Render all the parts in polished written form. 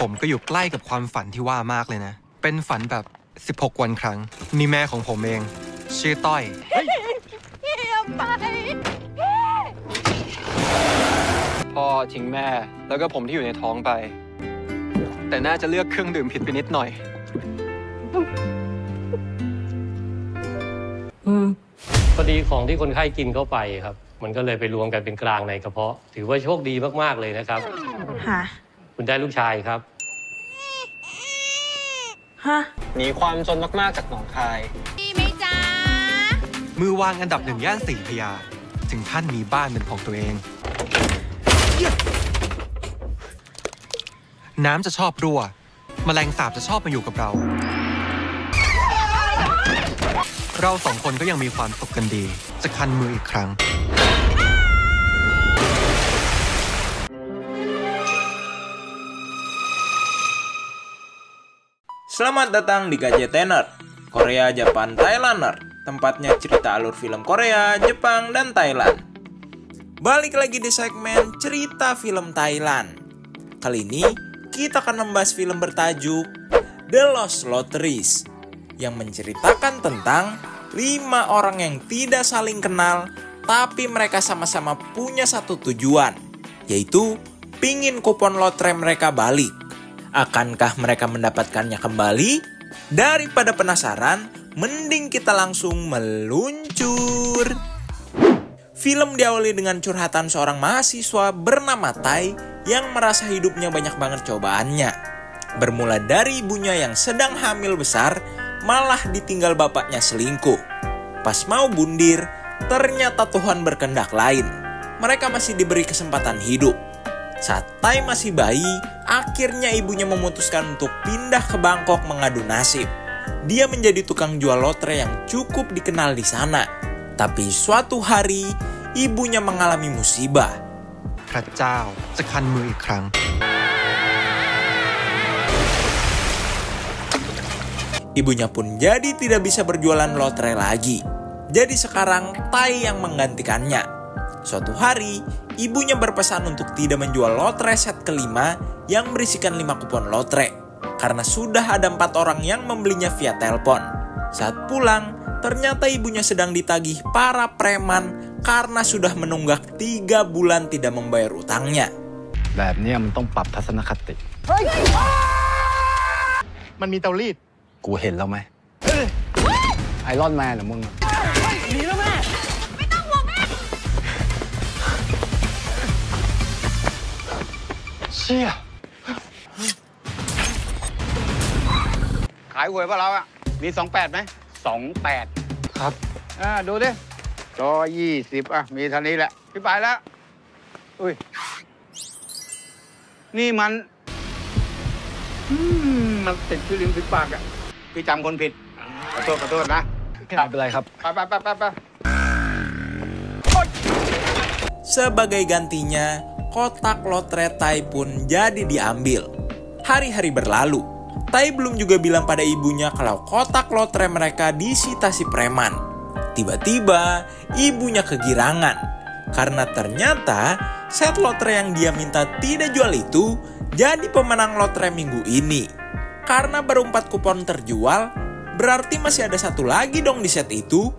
ผมก็อยู่ใกล้กับความฝันที่ว่ามากเลยนะเป็นฝันแบบ16 วันครั้งนี่แม่ของผมเองชื่อต้อยอย่าไปพ่อทิ้งแม่แล้วก็ผมที่อยู่ในท้องไปแต่น่าจะเลือกเครื่องดื่มผิดไปนิดหน่อยพอดีของที่คนไข้กินเข้าไปครับมันก็เลยไปรวมกันเป็นกลางในกระเพาะถือว่าโชคดีมากๆเลยนะครับค่ะคุณได้ลูกชายครับฮะหนีความจนมากๆจากหนองคายดีไหมจ๊ะมือวางอันดับ1 ย่าน4 พญาถึงท่านมีบ้านเป็นของตัวเองน้ำจะชอบรั่วแมลงสาบจะชอบมาอยู่กับเราสองคนก็ยังมีความสุขกันดีจะคันมืออีกครั้งSelamat datang di KJTener, Korea, Japan, Thailander. Tempatnya cerita alur film Korea, Jepang, dan Thailand. Balik lagi di segmen cerita film Thailand. Kali ini kita akan membahas film bertajuk The Lost Lotteries yang menceritakan tentang 5 orang yang tidak saling kenal tapi mereka sama-sama punya satu tujuan, yaitu pingin kupon lotre mereka balik. Akankah mereka mendapatkannya kembali? Daripada penasaran, mending kita langsung meluncur. Film diawali dengan curhatan seorang mahasiswa bernama Tai yang merasa hidupnya banyak banget cobaannya. Bermula dari ibunya yang sedang hamil besar, malah ditinggal bapaknya selingkuh. Pas mau bundir, ternyata Tuhan berkehendak lain. Mereka masih diberi kesempatan hidup. Saat Tai masih bayi, akhirnya ibunya memutuskan untuk pindah ke Bangkok mengadu nasib. Dia menjadi tukang jual lotre yang cukup dikenal di sana. Tapi suatu hari, ibunya mengalami musibah. พระเจ้าจะคันมืออีกครั้ง Ibunya pun jadi tidak bisa berjualan lotre lagi. Jadi sekarang Tai yang menggantikannya. Suatu hari, ibunya berpesan untuk tidak menjual lotre set kelima yang berisikan 5 kupon lotre. Karena sudah ada 4 orang yang membelinya via telepon. Saat pulang, ternyata ibunya sedang ditagih para preman karena sudah menunggak 3 bulan tidak membayar utangnya. แบบนี้มันต้องปรับทัศนคติมันมีเตารีดกูเห็นแล้วไหมไอรอนแมนเหรอมึงหนีแล้วแม่ไม่ต้องห่วงแม่เชี่ยขายหวยป่ะเราอ่ะมี28ไหม28ครับดูดิจอ20อ่ะมีเท่านี้แหละพี่ไปแล้วอุ้ยนี่มันติดที่ลิ้นติดปากอ่ะพี่จำคนผิดขอโทษนะไม่เป็นไรครับไป Sebagai gantinya, kotak lotre Tai pun jadi diambil. Hari-hari berlalu, Tai belum juga bilang pada ibunya kalau kotak lotre mereka disita si preman. Tiba-tiba, ibunya kegirangan. Karena ternyata, set lotre yang dia minta tidak jual itu jadi pemenang lotre minggu ini. Karena baru 4 kupon terjual, berarti masih ada 1 lagi dong di set itu.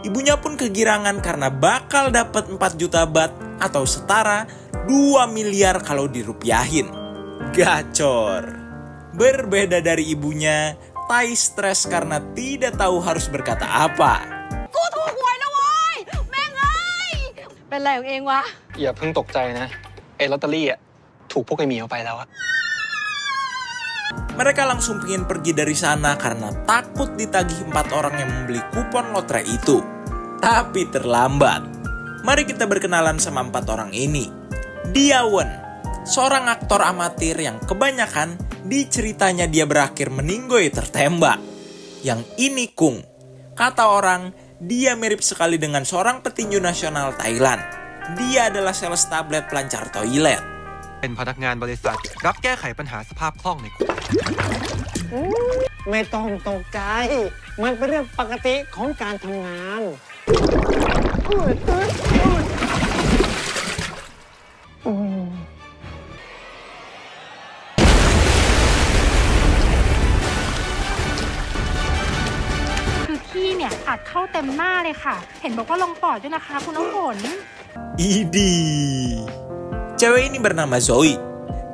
Ibunya pun kegirangan karena bakal dapat 4 juta baht atau setara 2 miliar kalau dirupiahin. Gacor. Berbeda dari ibunya, Tai stres karena tidak tahu harus berkata apa. Kuถูกหวยแล้วโว้ยแม่งเอ้ยเป็นไรของเองวะอย่าเพิ่งตกใจนะไอ้ลอตเตอรี่อ่ะถูกพวกไอ้หมีเอาไปแล้วอะ Mereka langsung ingin pergi dari sana karena takut ditagih 4 orang yang membeli kupon lotre itu. Tapi terlambat. Mari kita berkenalan sama 4 orang ini. Dia Wen, seorang aktor amatir yang kebanyakan di ceritanya dia berakhir meninggoy tertembak. Yang ini Kung. Kata orang, dia mirip sekali dengan seorang petinju nasional Thailand. Dia adalah sales tablet pelancar toilet. เป็นพนักงานบริษัทรับแก้ไขปัญหาสภาพคล่องในคุกไม่ต้องตกใจมันเป็นเรื่องปกติของการทำงาน าดเข้าเต็มหน้าเลยค่ะเห็นบอกว่าลงปอดด้วยนะคะคุณน้ำฝน Idih. Cewek ini bernama Zoe.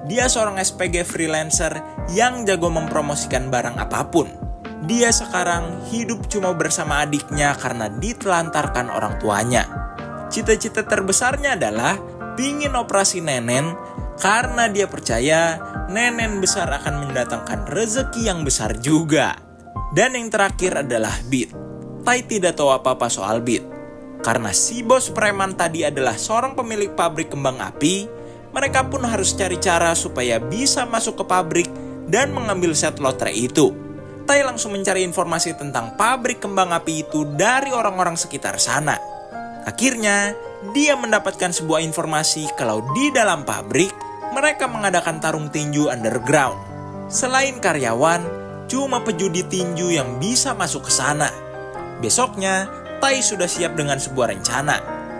Dia seorang SPG freelancer yang jago mempromosikan barang apapun. Dia sekarang hidup cuma bersama adiknya karena ditelantarkan orang tuanya. Cita-cita terbesarnya adalah pingin operasi nenen karena dia percaya nenen besar akan mendatangkan rezeki yang besar juga. Dan yang terakhir adalah Beat. Tai tidak tahu apa-apa soal Beat. Karena si bos preman tadi adalah seorang pemilik pabrik kembang api, mereka pun harus cari cara supaya bisa masuk ke pabrik dan mengambil set lotre itu. Tai langsung mencari informasi tentang pabrik kembang api itu dari orang-orang sekitar sana. Akhirnya, dia mendapatkan sebuah informasi kalau di dalam pabrik, mereka mengadakan tarung tinju underground. Selain karyawan, cuma pejudi tinju yang bisa masuk ke sana. Besoknya, Tai sudah siap dengan sebuah rencana.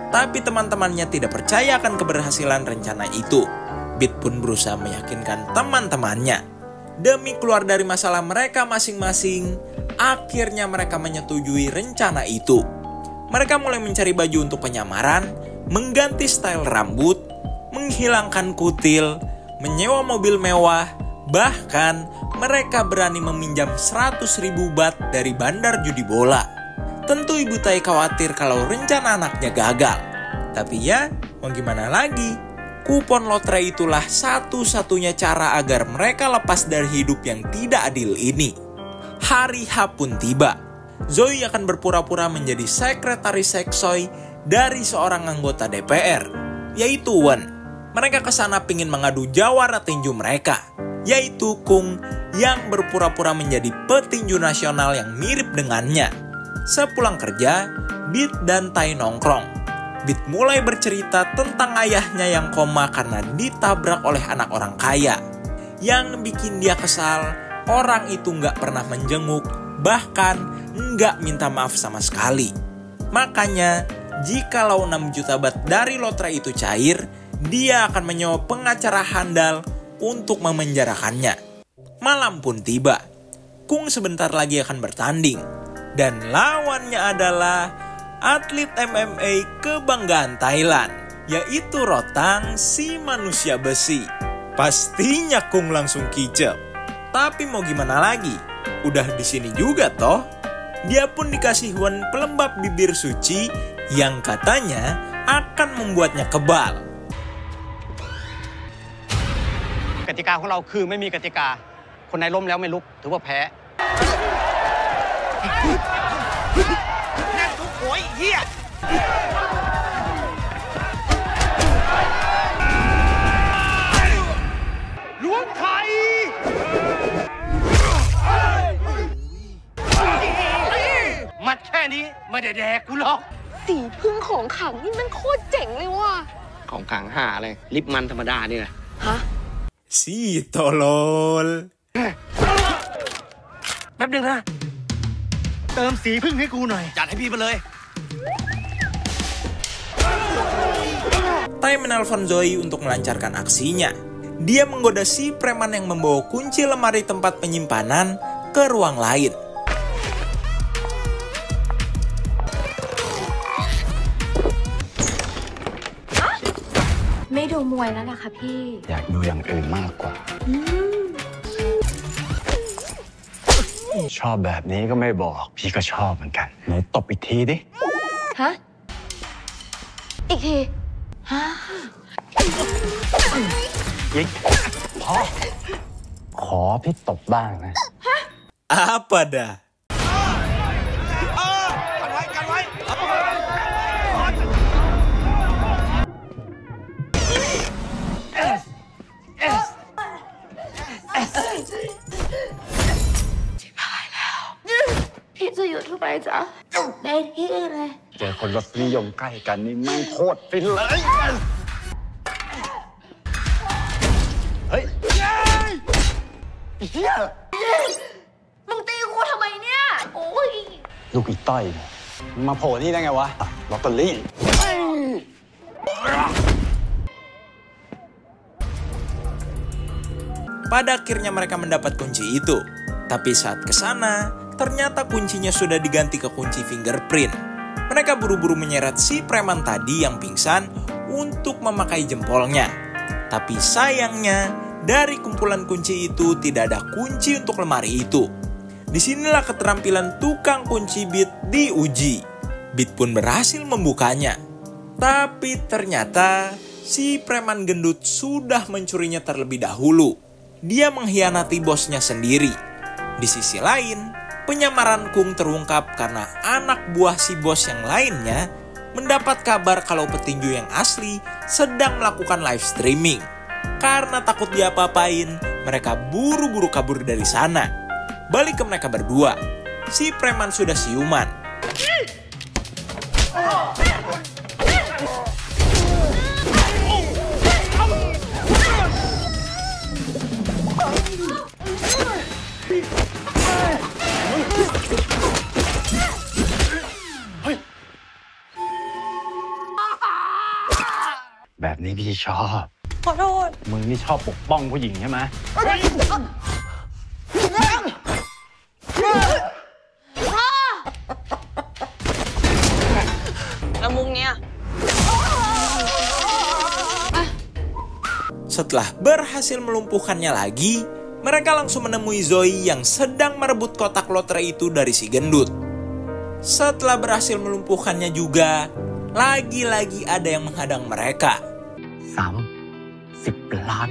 Tapi teman-temannya tidak percaya akan keberhasilan rencana itu. Beat pun berusaha meyakinkan teman-temannya. Demi keluar dari masalah mereka masing-masing, akhirnya mereka menyetujui rencana itu. Mereka mulai mencari baju untuk penyamaran, mengganti style rambut, menghilangkan kutil, menyewa mobil mewah, bahkan mereka berani meminjam 100.000 baht dari bandar judi bola. Tentu ibu Tai khawatir kalau rencana anaknya gagal. Tapi ya, mau gimana lagi? Kupon lotre itulah satu-satunya cara agar mereka lepas dari hidup yang tidak adil ini. Hari H pun tiba. Zoe akan berpura-pura menjadi sekretaris seksoi dari seorang anggota DPR, yaitu Wen. Mereka kesana pingin mengadu jawara tinju mereka, yaitu Kung yang berpura-pura menjadi petinju nasional yang mirip dengannya. Sepulang kerja, Beat dan Tai nongkrong. Beat mulai bercerita tentang ayahnya yang koma karena ditabrak oleh anak orang kaya. Yang bikin dia kesal, orang itu nggak pernah menjenguk, bahkan nggak minta maaf sama sekali. Makanya, jikalau 6 juta baht dari lotre itu cair, dia akan menyewa pengacara handal untuk memenjarakannya. Malam pun tiba. Kung sebentar lagi akan bertanding. Dan lawannya adalah atlet MMA kebanggaan Thailand, yaitu Rotang si manusia besi. Pastinya Kung langsung kicep. Tapi mau gimana lagi? Udah di sini juga toh. Dia pun dikasih Wen pelembab bibir suci yang katanya akan membuatnya kebal. กติกาของเราคือไม่มีกติกาคนไหนล้มแล้วไม่ลุกถือว่าแพ้นั่นทุกโอยเหี้ยล้วงไข่มัดแค่นี้ไม่ได้แดกกูหรอกสีพึ่งของขังนี่มันโคตรเจ๋งเลยว่ะของขังหาอะไรลิปมันธรรมดานี่แหละฮะSi tolol. แป๊บนึงนะเติมสีพึ่งให้กูหน่อยจัดให้พี่มาเลย Tai menelpon Zoe untuk melancarkan aksinya. Dia menggoda si preman yang membawa kunci lemari tempat penyimpanan ke ruang lain. ไม่ดูมวยแล้วนะคะพี่อยากดูอย่างอื่นมากกว่าชอบแบบนี้ก็ไม่บอกพี่ก็ชอบเหมือนกันไหนตบอีกทีดิฮะอีกทีฮะยิงพ่อขอพี่ตบบ้างนะ Apa dah?เจอคนรสนิยมใกล้กันนี่แม่งโคตรฟินเลยเฮ้ยเฮียมึงตีกูทำไมเนี่ยโอ้ยลูกอีต้อยมาโผล่นี่ได้ไงวะลอตเตอรี่ Pada akhirnya mereka mendapat kunci itu. Tapi saat kesana, ternyata kuncinya sudah diganti ke kunci fingerprint. Mereka buru-buru menyeret si preman tadi yang pingsan untuk memakai jempolnya. Tapi sayangnya, dari kumpulan kunci itu tidak ada kunci untuk lemari itu. Disinilah keterampilan tukang kunci Beat diuji. Beat pun berhasil membukanya. Tapi ternyata si preman gendut sudah mencurinya terlebih dahulu. Dia mengkhianati bosnya sendiri. Di sisi lain, penyamaran Kung terungkap karena anak buah si bos yang lainnya mendapat kabar kalau petinju yang asli sedang melakukan live streaming. Karena takut diapa-apain, mereka buru-buru kabur dari sana. Balik ke mereka berdua, si preman sudah siuman.แบบนี้พี่ชอบ ขอโทษ มึงนี่ชอบปกป้องผู้หญิงใช่ไหม แล้วมุกเนี้ย Setelah berhasil melumpuhkannya lagi, mereka langsung menemui Zoe yang sedang merebut kotak lotre itu dari si gendut. Setelah berhasil melumpuhkannya juga, lagi-lagi ada yang menghadang mereka. 30 ล้าน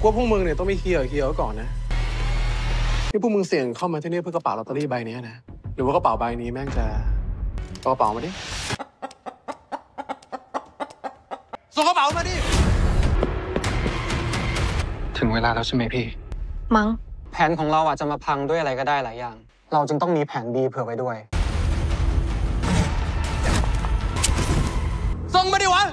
ว่าพวกมึงเนี่ยต้องไม่เคลียร์ก่อนนะที่พวกมึงเสี่ยงเข้ามาที่นี่เพื่อกระเป๋าลอตเตอรี่ใบนี้นะหรือว่ากระเป๋าใบนี้แม่งจะเอากระเป๋ามาดิส่งกระเป๋ามาดิถึงเวลาแล้วใช่ไหมพี่ มั้ง แผนของเราอาจจะมาพังด้วยอะไรก็ได้หลายอย่าง เราจึงต้องมีแผน B เผื่อไว้ด้วย ส่งมาดิวะ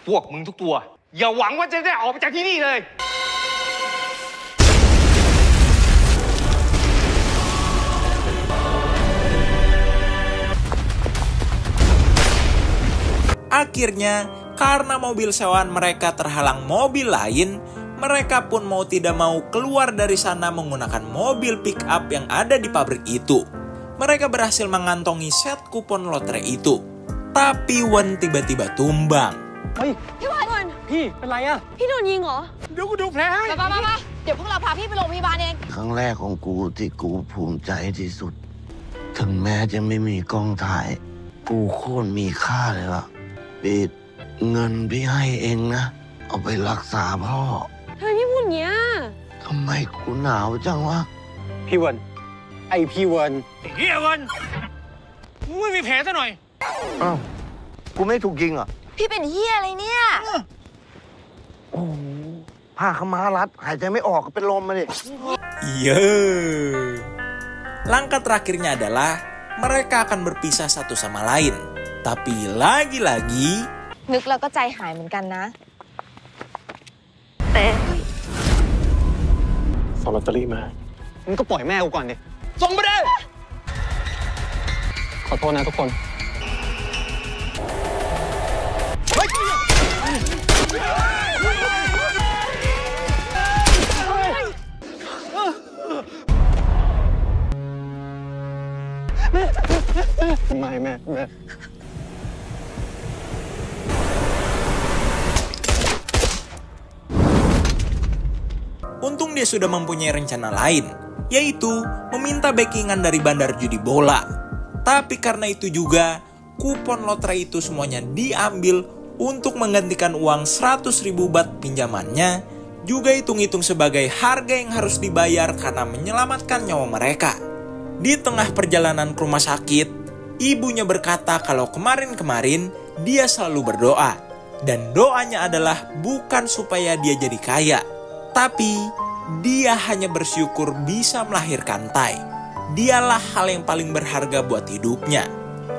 พวกมึงทุกตัว อย่าหวังว่าจะได้ออกไปจากที่นี่เลย Akhirnya, karena mobil sewaan mereka terhalang mobil lain, mereka pun mau tidak mau keluar dari sana menggunakan mobil pick up yang ada di pabrik itu. Mereka berhasil mengantongi set kupon lotre itu. Tapi Wen tiba-tiba tumbang. พี่วัน พี่เป็นไรอะ พี่โดนยิงเหรอ เดี๋ยวกูดูแผลให้ มาเดี๋ยวพวกเราพาพี่ไปโรงพยาบาลเอง ครั้งแรกของกูที่กูภูมิใจที่สุด ถึงแม้จะไม่มีกล้องถ่าย กูโคตรมีค่าเลยล่ะปิดเงินพี่ให้เองนะ เอาไปรักษาพ่อ ทำไมพี่พูดอย่างเงี้ย ทำไมกูหนาวจังวะ พี่เวิร์นไอพี่เวิร์น เฮียเงินมึงไม่มีแผลซะหน่อย อ้าว กูไม่ถูกยิงเหรอ พี่เป็นเฮียอะไรเนี่ย โอ้โหผ้าขม้ารัด หายใจไม่ออกก็เป็นลมมาดิ Langkah terakhirnya adalah mereka akan berpisah satu sama lain. Tapi lagi-lagi นึกแล้วก็ใจหายเหมือนกันนะ ส่งลอตเตอรี่มา มึงก็ปล่อยแม่กูก่อนดิ ส่งมาดิ ขอโทษนะทุกคน ไม่แม่ untung dia sudah mempunyai rencana lain, yaitu meminta backingan dari bandar judi bola. Tapi karena itu juga, kupon lotre itu semuanya diambil untuk menggantikan uang 100.000 baht pinjamannya, juga hitung-hitung sebagai harga yang harus dibayar karena menyelamatkan nyawa mereka. Di tengah perjalanan ke rumah sakit, ibunya berkata kalau kemarin-kemarin dia selalu berdoa. Dan doanya adalah bukan supaya dia jadi kaya, tapi dia hanya bersyukur bisa melahirkan Tai. Dialah hal yang paling berharga buat hidupnya.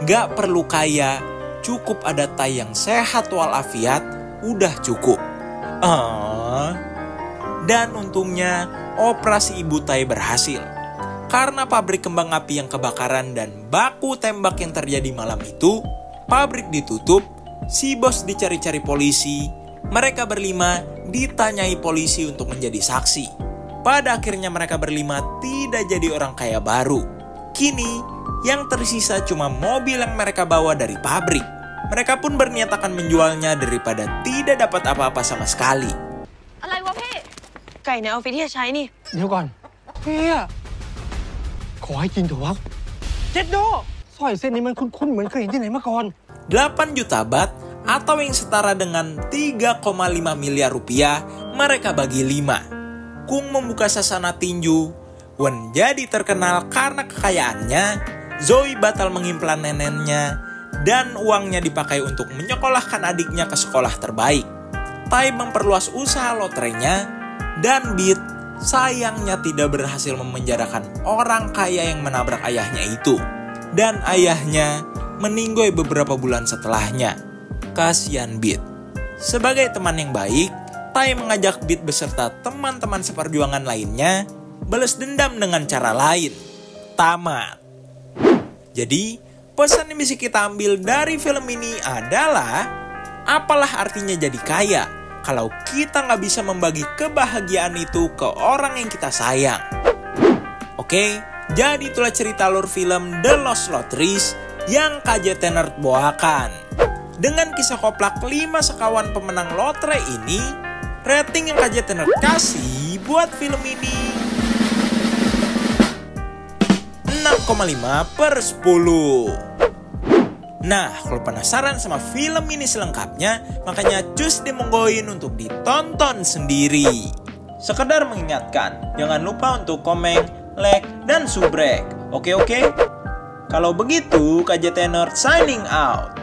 Gak perlu kaya, cukup ada Tai yang sehat walafiat, udah cukup. Dan untungnya operasi ibu Tai berhasil. Karena pabrik kembang api yang kebakaran dan baku tembak yang terjadi malam itu, pabrik ditutup, si bos dicari-cari polisi, mereka berlima ditanyai polisi untuk menjadi saksi. Pada akhirnya mereka berlima tidak jadi orang kaya baru. Kini, yang tersisa cuma mobil yang mereka bawa dari pabrik. Mereka pun berniat akan menjualnya daripada tidak dapat apa-apa sama sekali. อะไรวะพี่ ไก่ในออฟฟิศที่จะใช้นี่ เดี๋ยวก่อนเฮียขอให้กินเถอะวะเจ็ดโดสร้อยเส้นนี้มันคุ้นๆเหมือนเคยเห็นที่ไหนมาก่อน 8 juta bat atau yang setara dengan 3,5 miliar rupiah mereka bagi 5. Kung membuka sasana tinju, Wen jadi terkenal karena kekayaannya, Zoe batal mengimplan neneknya, dan uangnya dipakai untuk menyekolahkan adiknya ke sekolah terbaik. Tai memperluas usaha lotrenya, dan Beat sayangnya tidak berhasil memenjarakan orang kaya yang menabrak ayahnya itu. Dan ayahnya meninggoy beberapa bulan setelahnya. Kasihan Beat. Sebagai teman yang baik, Tai mengajak Beat beserta teman-teman seperjuangan lainnya balas dendam dengan cara lain. Tamat. Jadi, pesan yang bisa kita ambil dari film ini adalah, apalah artinya jadi kaya kalau kita nggak bisa membagi kebahagiaan itu ke orang yang kita sayang. Oke, jadi itulah cerita alur film The Lost Lotteries yang KJT Nerd bawakan. Dengan kisah koplak 5 sekawan pemenang lotre ini, rating yang KJT Nerd kasih buat film ini 6,5/10. Nah, kalau penasaran sama film ini selengkapnya, makanya cus dimonggoin untuk ditonton sendiri. Sekedar mengingatkan, jangan lupa untuk komen, like, dan subrek. Oke? Kalau begitu, KJT Nerd signing out.